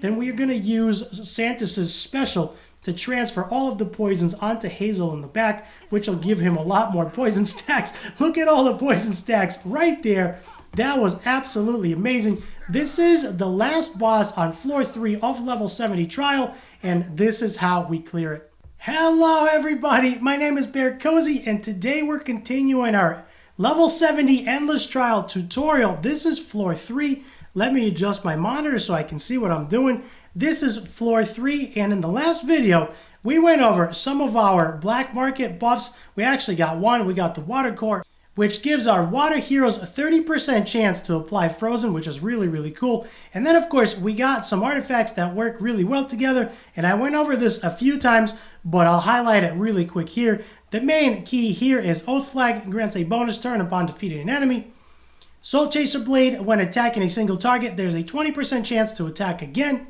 then we are going to use Santus's special to transfer all of the poisons onto Hazel in the back, which will give him a lot more poison stacks. Look at all the poison stacks right there. That was absolutely amazing. This is the last boss on floor 3 of level 70 trial, and this is how we clear it. Hello everybody, my name is BearCozy, and today we're continuing our level 70 endless trial tutorial. This is floor 3. Let me adjust my monitor so I can see what I'm doing. This is floor 3, and in the last video, we went over some of our black market buffs. We actually got one. We got the water core, which gives our water heroes a 30% chance to apply frozen, which is really, really cool. And then, of course, we got some artifacts that work really well together, and I went over this a few times, but I'll highlight it really quick here. The main key here is Oath Flag grants a bonus turn upon defeating an enemy. Soul Chaser Blade, when attacking a single target, there's a 20% chance to attack again.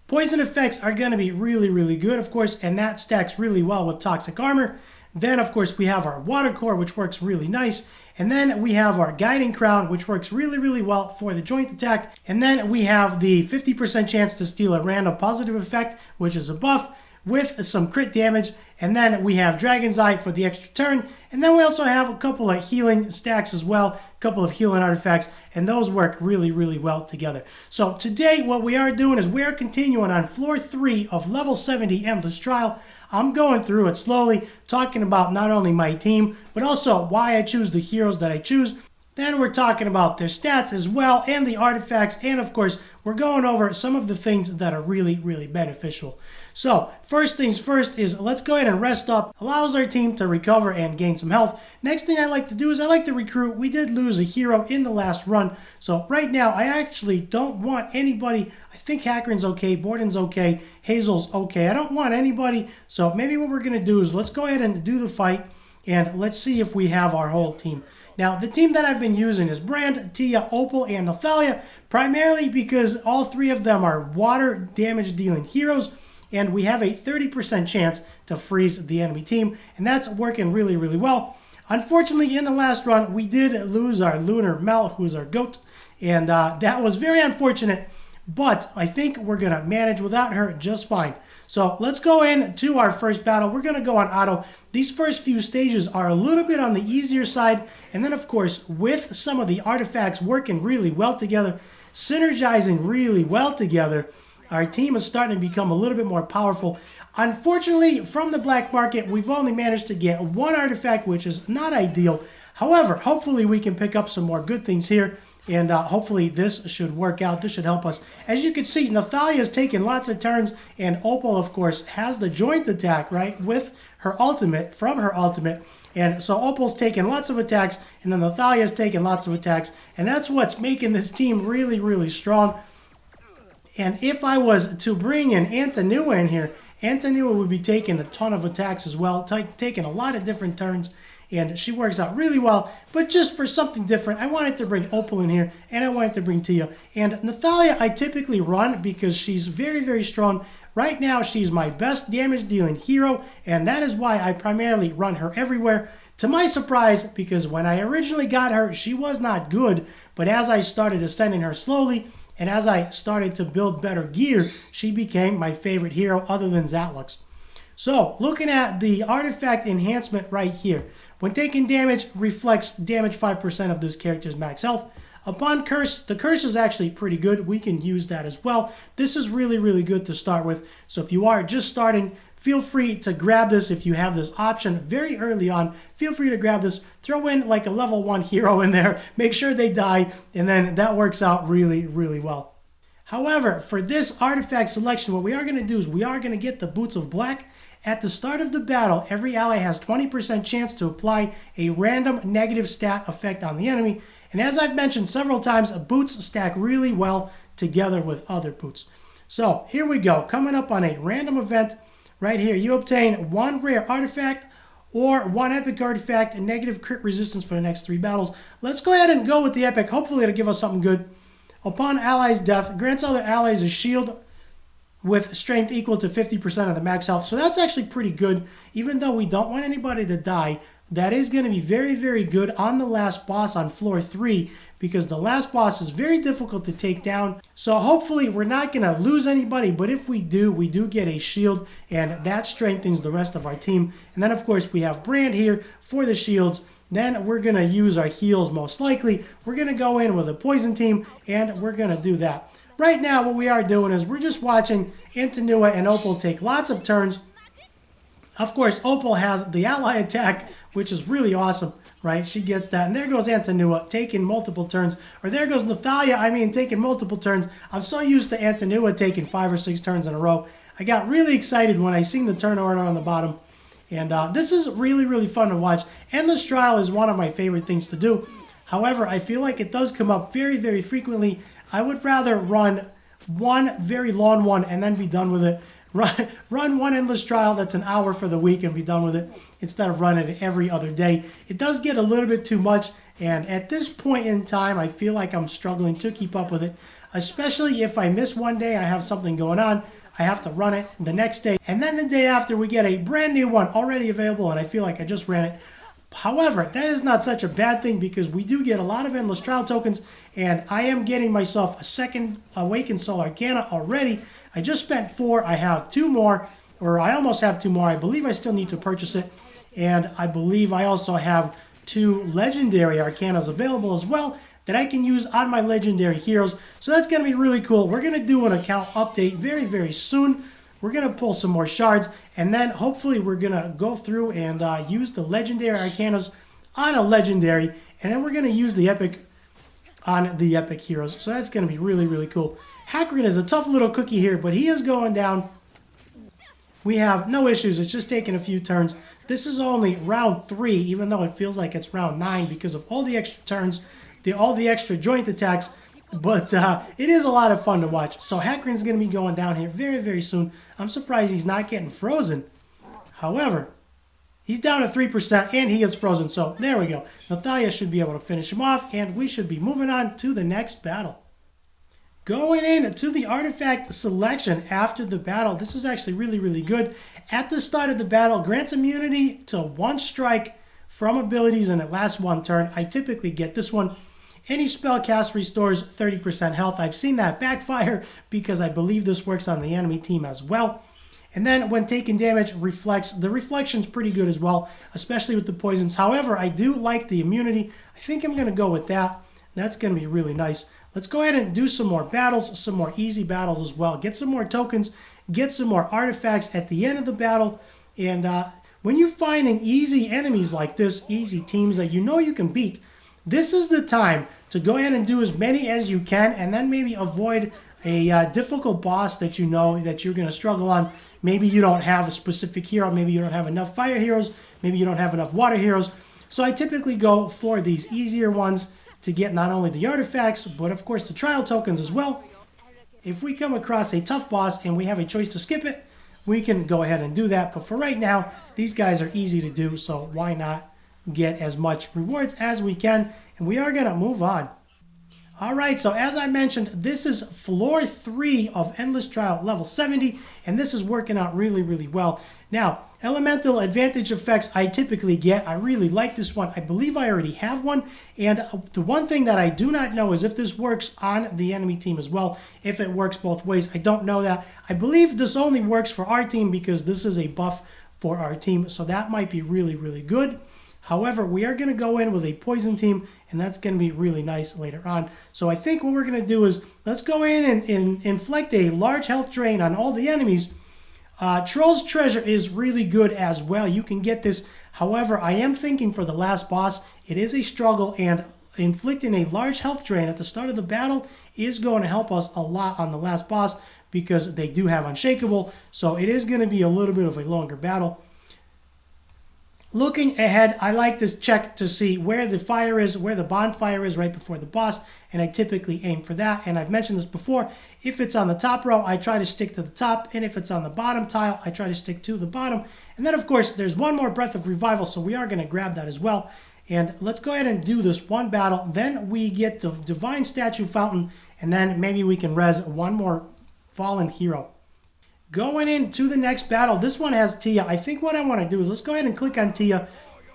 Poison effects are going to be really, really good, of course, and that stacks really well with Toxic Armor. Then, of course, we have our Water Core, which works really nice. And then we have our Guiding Crown, which works really, really well for the joint attack. And then we have the 50% chance to steal a random positive effect, which is a buff, with some crit damage. And then we have Dragon's Eye for the extra turn. And then we also have a couple of healing stacks as well, a couple of healing artifacts, and those work really, really well together. So today what we are doing is we are continuing on floor 3 of level 70 Endless Trial. I'm going through it slowly, talking about not only my team, but also why I choose the heroes that I choose. Then we're talking about their stats as well, and the artifacts, and of course, we're going over some of the things that are really, really beneficial. So, first things first is let's go ahead and rest up. Allows our team to recover and gain some health. Next thing I like to do is I like to recruit. We did lose a hero in the last run, so right now I actually don't want anybody. I think Hackern's okay, Borden's okay, Hazel's okay. I don't want anybody, so maybe what we're going to do is let's go ahead and do the fight, and let's see if we have our whole team. Now, the team that I've been using is Brand, Tia, Opal, and Nathalia, primarily because all three of them are water damage dealing heroes, and we have a 30% chance to freeze the enemy team, and that's working really, really well. Unfortunately, in the last run, we did lose our Lunar Mel, who's our goat, and that was very unfortunate, but I think we're going to manage without her just fine. So let's go into our first battle. We're going to go on auto. These first few stages are a little bit on the easier side, and then of course, with some of the artifacts working really well together, synergizing really well together, our team is starting to become a little bit more powerful. Unfortunately, from the black market, we've only managed to get one artifact, which is not ideal. However, hopefully we can pick up some more good things here, and hopefully this should work out. This should help us. As you can see, Nathalia is taking lots of turns, and Opal, of course, has the joint attack, right, with her ultimate, from her ultimate. And so Opal's taking lots of attacks, and then Nathalia's taking lots of attacks, and that's what's making this team really, really strong. And if I was to bring in Antonua in here, Antonua would be taking a ton of attacks as well, taking a lot of different turns, and she works out really well. But just for something different, I wanted to bring Opal in here, and I wanted to bring Tia. And Nathalia I typically run because she's very, very strong. Right now, she's my best damage-dealing hero, and that is why I primarily run her everywhere. To my surprise, because when I originally got her, she was not good, but as I started ascending her slowly, and as I started to build better gear, she became my favorite hero other than Zatlux. So, looking at the artifact enhancement right here. When taking damage, reflects damage 5% of this character's max health. Upon curse, the curse is actually pretty good. We can use that as well. This is really, really good to start with. So if you are just starting, feel free to grab this if you have this option very early on. Feel free to grab this. Throw in like a level 1 hero in there. Make sure they die, and then that works out really, really well. However, for this artifact selection, what we are going to do is we are going to get the Boots of Black. At the start of the battle, every ally has 20% chance to apply a random negative stat effect on the enemy. And as I've mentioned several times, boots stack really well together with other boots. So here we go. Coming up on a random event right here, you obtain 1 rare artifact or 1 epic artifact and negative crit resistance for the next 3 battles. Let's go ahead and go with the epic. Hopefully it'll give us something good. Upon ally's death, grants other allies a shield with strength equal to 50% of the max health. So that's actually pretty good. Even though we don't want anybody to die, that is going to be very, very good on the last boss on floor 3, because the last boss is very difficult to take down. So hopefully we're not going to lose anybody, but if we do get a shield, and that strengthens the rest of our team. And then of course we have Brand here for the shields. Then we're going to use our heals most likely. We're going to go in with a poison team, and we're going to do that. Right now what we are doing is we're just watching Antanua and Opal take lots of turns. Of course, Opal has the ally attack, which is really awesome, right? She gets that. And there goes Antanua taking multiple turns. Or there goes Nathalia, taking multiple turns. I'm so used to Antanua taking 5 or 6 turns in a row. I got really excited when I seen the turn order on the bottom. And this is really, really fun to watch. Endless Trial is one of my favorite things to do. However, I feel like it does come up very, very frequently. I would rather run one very long one and then be done with it. Run one Endless Trial that's an hour for the week and be done with it, instead of running it every other day. It does get a little bit too much, and at this point in time, I feel like I'm struggling to keep up with it, especially if I miss one day, I have something going on, I have to run it the next day, and then the day after we get a brand new one already available, and I feel like I just ran it. However, that is not such a bad thing, because we do get a lot of Endless Trial tokens, and I am getting myself a second Awaken Soul Arcana already. I just spent 4. I have 2 more, or I almost have 2 more. I believe I still need to purchase it, and I believe I also have 2 Legendary Arcanas available as well that I can use on my Legendary Heroes. So that's going to be really cool. We're going to do an account update very, very soon. We're going to pull some more shards, and then hopefully we're going to go through and use the Legendary Arcanas on a Legendary, and then we're going to use the Epic on the Epic Heroes. So that's going to be really, really cool. Hackrin is a tough little cookie here, but he is going down. We have no issues. It's just taking a few turns. This is only round 3, even though it feels like it's round 9 because of all the extra turns, all the extra joint attacks. But it is a lot of fun to watch. So Hackrin's going to be going down here very, very soon. I'm surprised he's not getting frozen. However, he's down to 3% and he is frozen. So there we go. Nathalia should be able to finish him off, and we should be moving on to the next battle. Going into the artifact selection after the battle, this is actually really, really good. At the start of the battle, grants immunity to 1 strike from abilities and it lasts 1 turn. I typically get this one. Any spell cast restores 30% health. I've seen that backfire because I believe this works on the enemy team as well. And then when taking damage, reflects. The reflection's pretty good as well, especially with the poisons. However, I do like the immunity. I think I'm going to go with that. That's going to be really nice. Let's go ahead and do some more battles, some more easy battles as well. Get some more tokens, get some more artifacts at the end of the battle. And when you're finding easy enemies like this, easy teams that you know you can beat, this is the time to go ahead and do as many as you can, and then maybe avoid a difficult boss that you know that you're going to struggle on. Maybe you don't have a specific hero, maybe you don't have enough fire heroes, maybe you don't have enough water heroes. So I typically go for these easier ones to get not only the artifacts, but of course the trial tokens as well. If we come across a tough boss and we have a choice to skip it, we can go ahead and do that. But for right now, these guys are easy to do, so why not get as much rewards as we can? And we are going to move on. Alright, so as I mentioned, this is floor 3 of Endless Trial level 70, and this is working out really, really well. Now, elemental advantage effects I typically get. I really like this one. I believe I already have one, and the one thing that I do not know is if this works on the enemy team as well. If it works both ways, I don't know that. I believe this only works for our team because this is a buff for our team, so that might be really, really good. However, we are going to go in with a poison team, and that's going to be really nice later on. So I think what we're going to do is let's go in and inflict a large health drain on all the enemies. Troll's Treasure is really good as well. You can get this. However, I am thinking for the last boss, it is a struggle, and inflicting a large health drain at the start of the battle is going to help us a lot on the last boss because they do have Unshakable. So it is going to be a little bit of a longer battle. Looking ahead, I like to check to see where the fire is, where the bonfire is right before the boss, and I typically aim for that. And I've mentioned this before, if it's on the top row, I try to stick to the top, and if it's on the bottom tile, I try to stick to the bottom. And then, of course, there's one more Breath of Revival, so we are going to grab that as well. And let's go ahead and do this one battle. Then we get the Divine Statue Fountain, and then maybe we can res one more Fallen Hero. Going into the next battle, this one has Tia. I think what I want to do is let's go ahead and click on Tia.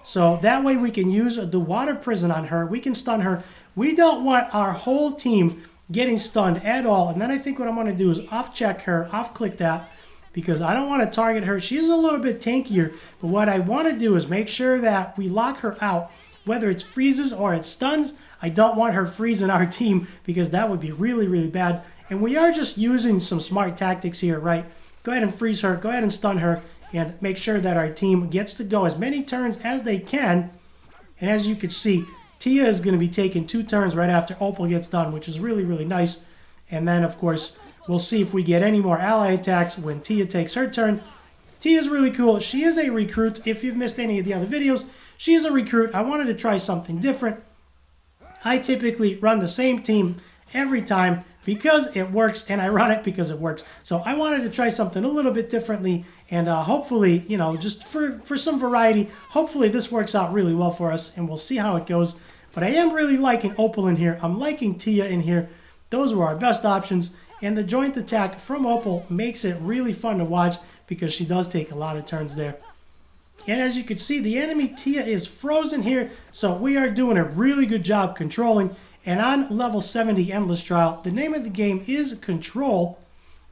So that way we can use the water prison on her. We can stun her. We don't want our whole team getting stunned at all. And then I think what I'm going to do is off-check her, off-click that, because I don't want to target her. She's a little bit tankier, but what I want to do is make sure that we lock her out, whether it's freezes or it's stuns. I don't want her freezing our team because that would be really, really bad. And we are just using some smart tactics here, right? Go ahead and freeze her, go ahead and stun her, and make sure that our team gets to go as many turns as they can. And as you can see, Tia is going to be taking 2 turns right after Opal gets done, which is really, really nice. And then, of course, we'll see if we get any more ally attacks when Tia takes her turn. Tia is really cool. She is a recruit. If you've missed any of the other videos, she is a recruit. I wanted to try something different. I typically run the same team every time because it works, and I run it because it works. So I wanted to try something a little bit differently, and hopefully, you know, just for some variety, hopefully this works out really well for us, and we'll see how it goes. But I am really liking Opal in here. I'm liking Tia in here. Those were our best options, and the joint attack from Opal makes it really fun to watch because she does take a lot of turns there. And as you can see, the enemy Tia is frozen here, so we are doing a really good job controlling. And on level 70 Endless Trial, the name of the game is Control,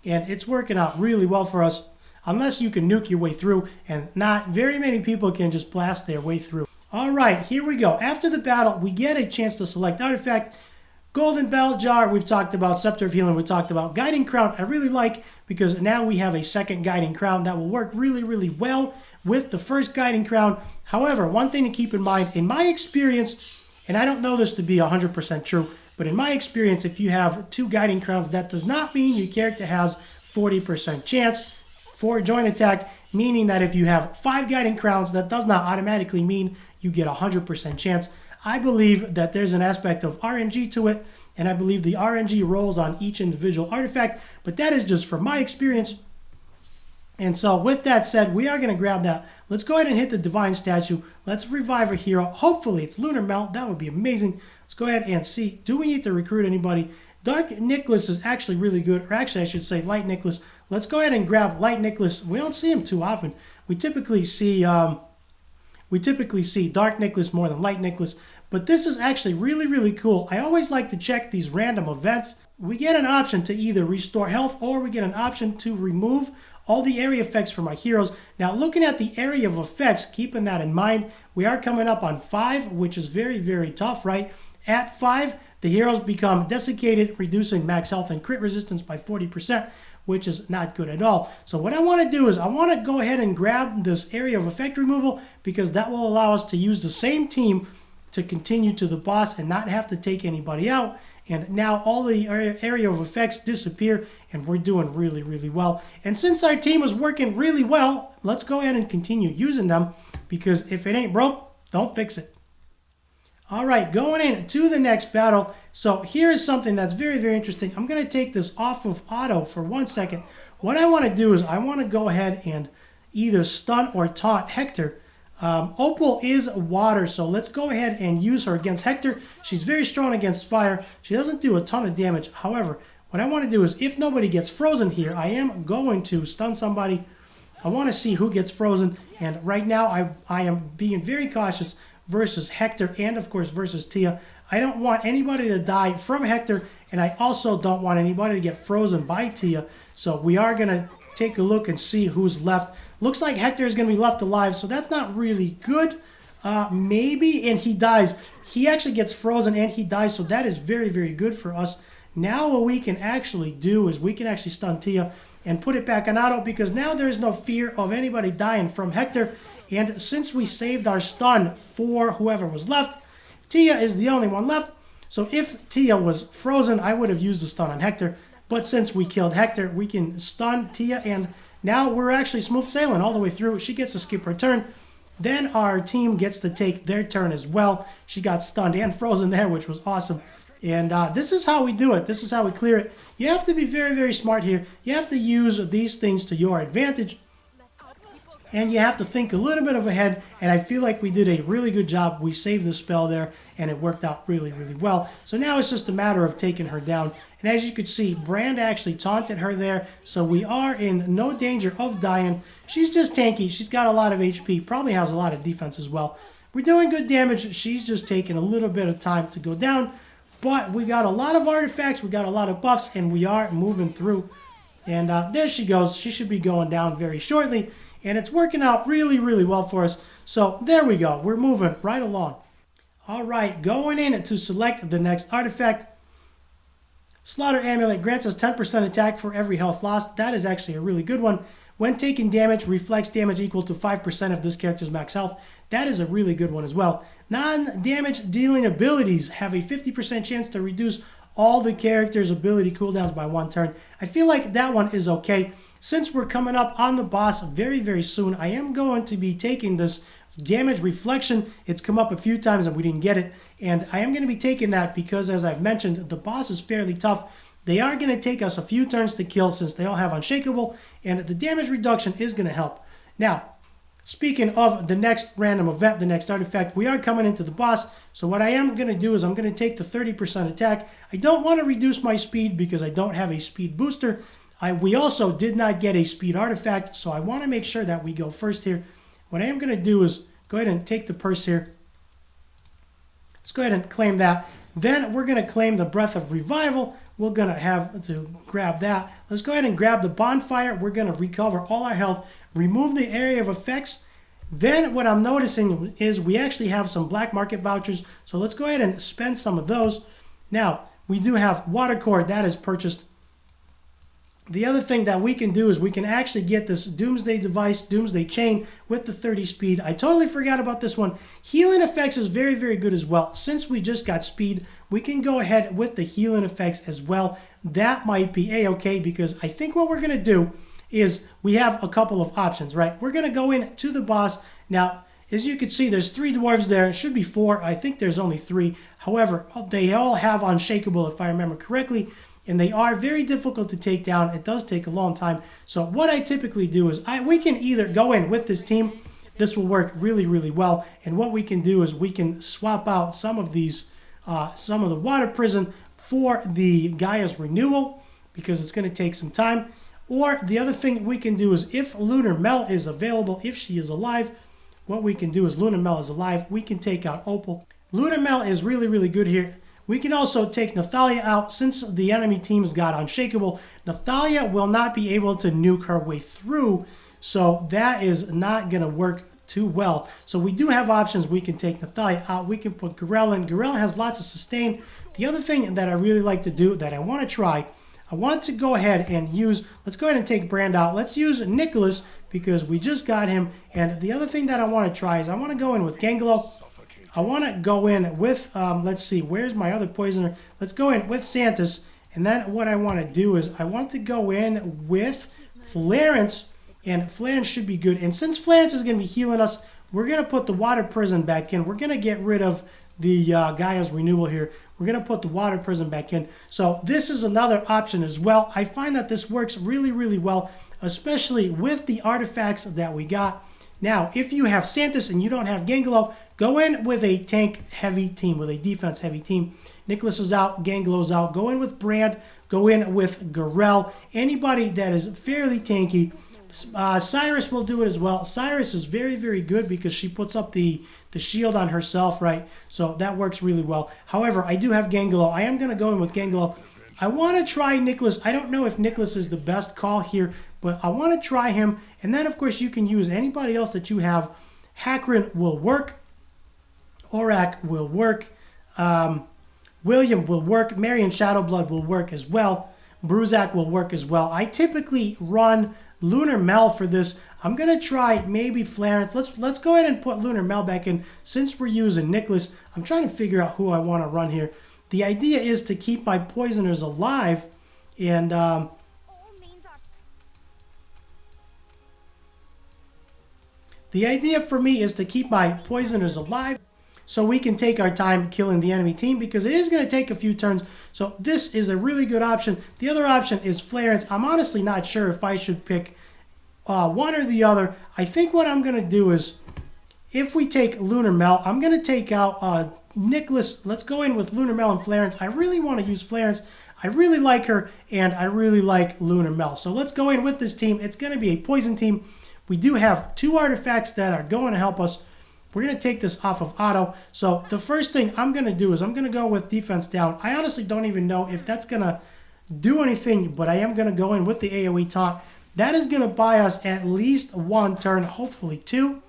and it's working out really well for us, unless you can nuke your way through, and not very many people can just blast their way through. All right, here we go. After the battle, we get a chance to select artifact. Golden Bell Jar, we've talked about. Scepter of Healing, we talked about. Guiding Crown, I really like, because now we have a second Guiding Crown that will work really, really well with the first Guiding Crown. However, one thing to keep in mind, in my experience, and I don't know this to be 100% true, but in my experience, if you have 2 Guiding Crowns, that does not mean your character has 40% chance for a joint attack, meaning that if you have 5 Guiding Crowns, that does not automatically mean you get 100% chance. I believe that there's an aspect of RNG to it, and I believe the RNG rolls on each individual artifact, but that is just from my experience. And so with that said, we are going to grab that. Let's go ahead and hit the Divine Statue. Let's revive a hero. Hopefully it's Lunar Melt. That would be amazing. Let's go ahead and see. Do we need to recruit anybody? Dark Nicholas is actually really good. Or actually, I should say Light Nicholas. Let's go ahead and grab Light Nicholas. We don't see him too often. We typically see Dark Nicholas more than Light Nicholas. But this is actually really, really cool. I always like to check these random events. We get an option to either restore health or we get an option to remove all the area effects from our heroes. Now, looking at the area of effects, keeping that in mind, we are coming up on 5, which is very, very tough, right? At 5, the heroes become desiccated, reducing max health and crit resistance by 40%, which is not good at all. So what I want to do is I want to go ahead and grab this area of effect removal because that will allow us to use the same team to continue to the boss and not have to take anybody out. And now all the area of effects disappear, and we're doing really, really well. And since our team is working really well, let's go ahead and continue using them, because if it ain't broke, don't fix it. All right, going into the next battle. So here is something that's very, very interesting. I'm going to take this off of auto for 1 second. What I want to do is I want to go ahead and either stun or taunt Hector. Opal is water, so let's go ahead and use her against Hector. She's very strong against fire. She doesn't do a ton of damage. However, what I want to do is if nobody gets frozen here, I am going to stun somebody. I want to see who gets frozen, and right now I am being very cautious versus Hector and, of course, versus Tia. I don't want anybody to die from Hector, and I also don't want anybody to get frozen by Tia. So we are going to take a look and see who's left. Looks like Hector is going to be left alive, so that's not really good. Maybe, and he dies. He actually gets frozen and he dies, so that is very, very good for us. Now what we can actually do is we can actually stun Tia and put it back on auto, because now there is no fear of anybody dying from Hector. And since we saved our stun for whoever was left, Tia is the only one left. So if Tia was frozen, I would have used the stun on Hector. But since we killed Hector, we can stun Tia, and now we're actually smooth sailing all the way through. She gets to skip her turn. Then our team gets to take their turn as well. She got stunned and frozen there, which was awesome. And this is how we do it. This is how we clear it. You have to be very, very smart here. You have to use these things to your advantage. And you have to think a little bit of ahead. And I feel like we did a really good job. We saved the spell there, and it worked out really, really well. So now it's just a matter of taking her down. And as you can see, Brand actually taunted her there. So we are in no danger of dying. She's just tanky. She's got a lot of HP. Probably has a lot of defense as well. we're doing good damage. She's just taking a little bit of time to go down. But we got a lot of artifacts, we got a lot of buffs, and we are moving through. And there she goes. She should be going down very shortly. And it's working out really, really well for us. So there we go. We're moving right along. All right, going in to select the next artifact. Slaughter Amulet grants us 10% attack for every health lost. That is actually a really good one. When taking damage, reflects damage equal to 5% of this character's max health. That is a really good one as well. Non-damage dealing abilities have a 50% chance to reduce all the character's ability cooldowns by 1 turn. I feel like that one is okay. Since we're coming up on the boss very, very soon, I am going to be taking this damage reflection. It's come up a few times and we didn't get it. And I am going to be taking that because, as I've mentioned, the boss is fairly tough. They are going to take us a few turns to kill since they all have Unshakable, and the damage reduction is going to help. Now, speaking of the next random event, the next artifact, we are coming into the boss. So what I am going to do is I'm going to take the 30% attack. I don't want to reduce my speed because I don't have a speed booster. We also did not get a speed artifact, so I want to make sure that we go first here. What I am going to do is go ahead and take the purse here. Let's go ahead and claim that. Then we're going to claim the Breath of Revival. We're going to have to grab that. Let's go ahead and grab the Bonfire. We're going to recover all our health, remove the area of effects. Then what I'm noticing is we actually have some black market vouchers. So let's go ahead and spend some of those. Now, we do have Water Core. That is purchased. The other thing that we can do is we can actually get this Doomsday device, Doomsday Chain, with the 30 speed. I totally forgot about this one. Healing effects is very, very good as well. Since we just got speed, we can go ahead with the healing effects as well. That might be a-okay because I think what we're going to do is we have a couple of options, right? We're going to go in to the boss. Now, as you can see, there's 3 dwarves there. It should be 4. I think there's only 3. However, they all have Unshakable, if I remember correctly. And they are very difficult to take down. It does take a long time. So what I typically do is we can either go in with this team. This will work really, really well. And what we can do is we can swap out some of these, some of the Water Prison for the Gaia's Renewal because it's going to take some time. Or the other thing we can do is if Lunar Mel is available, if she is alive, what we can do is Lunar Mel is alive. We can take out Opal. Lunar Mel is really, really good here. We can also take Nathalia out. Since the enemy team's got Unshakable, Nathalia will not be able to nuke her way through, so that is not going to work too well. So we do have options. We can take Nathalia out. We can put Garel in. Garel has lots of sustain. The other thing that I really like to do that I want to try, I want to go ahead and use, let's go ahead and take Brand out. Let's use Nicholas because we just got him. And the other thing that I want to try is I want to go in with Gangelo. I want to go in with, let's see, where's my other poisoner? Let's go in with Santis. And then what I want to do is I want to go in with Florence. And Florence should be good. And since Florence is going to be healing us, we're going to put the Water Prison back in. We're going to get rid of the Gaia's Renewal here. We're going to put the Water Prison back in. So this is another option as well. I find that this works really, really well, especially with the artifacts that we got. Now, if you have Santis and you don't have Gangelo, go in with a tank-heavy team, with a defense-heavy team. Nicholas is out, Gangelo's out. Go in with Brand, go in with Garel. Anybody that is fairly tanky. Cyrus will do it as well. Cyrus is very, very good because she puts up the shield on herself, right? So that works really well. However, I do have Gangelo. I am going to go in with Gangelo. I want to try Nicholas. I don't know if Nicholas is the best call here, but I want to try him. And then, of course, you can use anybody else that you have. Hakrin will work. Aurak will work. William will work. Marion Shadowblood will work as well. Bruzak will work as well. I typically run Lunar Mel for this. I'm going to try maybe Florence. Let's go ahead and put Lunar Mel back in. Since we're using Nicholas, I'm trying to figure out who I want to run here. The idea is to keep my poisoners alive. And the idea for me is to keep my poisoners alive so we can take our time killing the enemy team because it is going to take a few turns. So this is a really good option. The other option is Florence. I'm honestly not sure if I should pick one or the other. I think what I'm going to do is if we take Lunar Mel, I'm going to take out Nicholas. Let's go in with Lunar Mel and Florence. I really want to use Florence. I really like her, and I really like Lunar Mel. So let's go in with this team. It's going to be a poison team. We do have 2 artifacts that are going to help us. We're going to take this off of auto. So the first thing I'm going to do is I'm going to go with defense down. I honestly don't even know if that's going to do anything, but I am going to go in with the AoE taunt. That is going to buy us at least 1 turn, hopefully 2.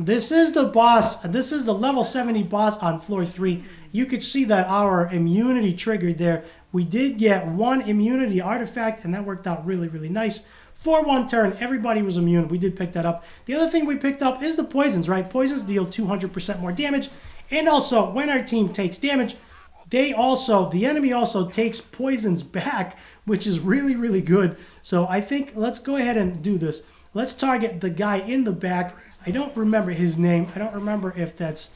This is the boss. This is the level 70 boss on floor 3. You could see that our immunity triggered there. We did get 1 immunity artifact, and that worked out really, really nice. For 1 turn, everybody was immune. We did pick that up. The other thing we picked up is the poisons, right? Poisons deal 200% more damage. And also, when our team takes damage, the enemy also takes poisons back, which is really, really good. So I think let's go ahead and do this. Let's target the guy in the back. I don't remember his name. I don't remember if that's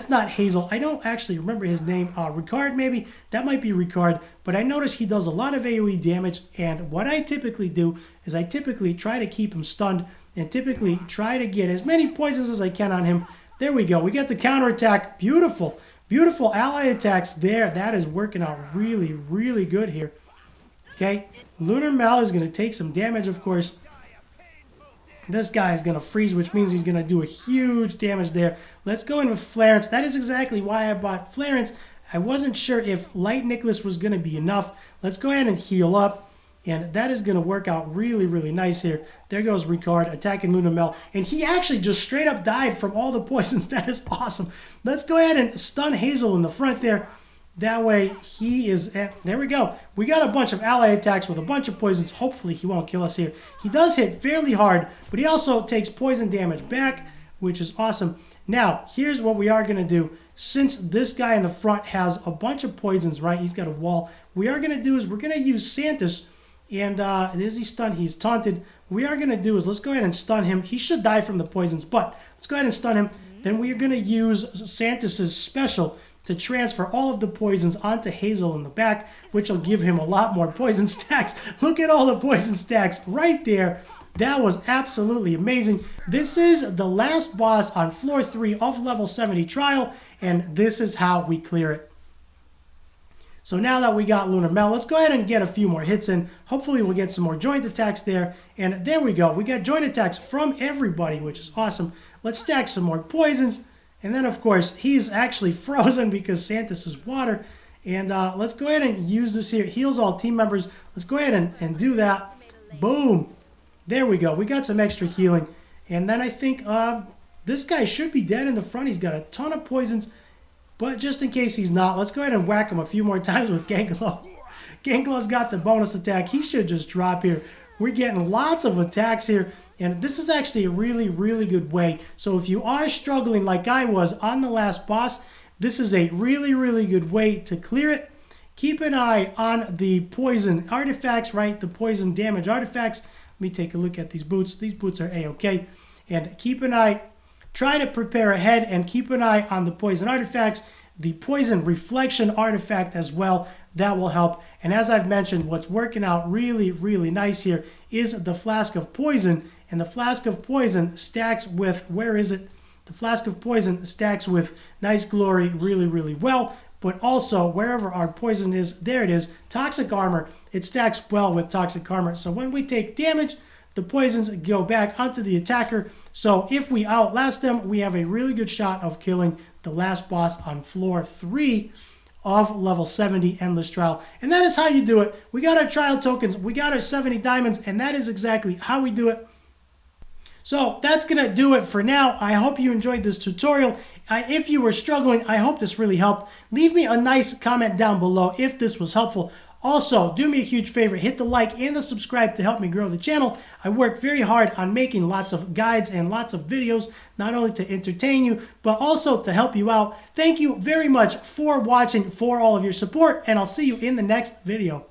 not Hazel. I don't actually remember his name. Ricard, maybe? That might be Ricard. But I notice he does a lot of AoE damage. And what I typically do is I typically try to keep him stunned and typically try to get as many poisons as I can on him. There we go. We get the counterattack. Beautiful. Beautiful ally attacks there. That is working out really, really good here. Okay. Lunar Mal is going to take some damage, of course. This guy is going to freeze, which means he's going to do a huge damage there. Let's go in with Flarence. That is exactly why I bought Flarence. I wasn't sure if Light Nicholas was going to be enough. Let's go ahead and heal up. And that is going to work out really, really nice here. There goes Ricard attacking Luna Mel. And he actually just straight up died from all the poisons. That is awesome. Let's go ahead and stun Hazel in the front there. That way he is there we go. We got a bunch of ally attacks with a bunch of poisons. Hopefully he won't kill us here. He does hit fairly hard, but he also takes poison damage back, which is awesome. Now, here's what we are going to do. Since this guy in the front has a bunch of poisons, right? He's got a wall. What we are going to do is we're going to use Santos. And is he stunned? He's taunted. What we are going to do is let's go ahead and stun him. He should die from the poisons, but let's go ahead and stun him. Then we are going to use Santos's special to transfer all of the poisons onto Hazel in the back, which will give him a lot more poison stacks. Look at all the poison stacks right there. That was absolutely amazing. This is the last boss on floor 3 of level 70 trial, and this is how we clear it. So now that we got Lunar Mel, let's go ahead and get a few more hits in. Hopefully we'll get some more joint attacks there. And there we go. We got joint attacks from everybody, which is awesome. Let's stack some more poisons. And then, of course, he's actually frozen because Santos is water. And let's go ahead and use this here. Heals all team members. Let's go ahead and do that. Boom. There we go. We got some extra healing. And then I think this guy should be dead in the front. He's got a ton of poisons. But just in case he's not, let's go ahead and whack him a few more times with Ganglo. Ganglo's got the bonus attack. He should just drop here. We're getting lots of attacks here. And this is actually a really, really good way. So if you are struggling like I was on the last boss, this is a really, really good way to clear it. Keep an eye on the poison artifacts, right? The poison damage artifacts. Let me take a look at these boots. These boots are A-okay. And keep an eye. Try to prepare ahead and keep an eye on the poison artifacts. The poison reflection artifact as well. That will help. And as I've mentioned, what's working out really, really nice here is the Flask of Poison. And the Flask of Poison stacks with, where is it? The Flask of Poison stacks with Nice Glory really, really well. But also, wherever our poison is, there it is. Toxic Armor, it stacks well with Toxic Armor. So when we take damage, the poisons go back onto the attacker. So if we outlast them, we have a really good shot of killing the last boss on floor 3 of level 70 Endless Trial. And that is how you do it. We got our trial tokens, we got our 70 diamonds, and that is exactly how we do it. So that's going to do it for now. I hope you enjoyed this tutorial. If you were struggling, I hope this really helped. Leave me a nice comment down below if this was helpful. Also, do me a huge favor, hit the like and the subscribe to help me grow the channel. I work very hard on making lots of guides and lots of videos, not only to entertain you, but also to help you out. Thank you very much for watching, for all of your support, and I'll see you in the next video.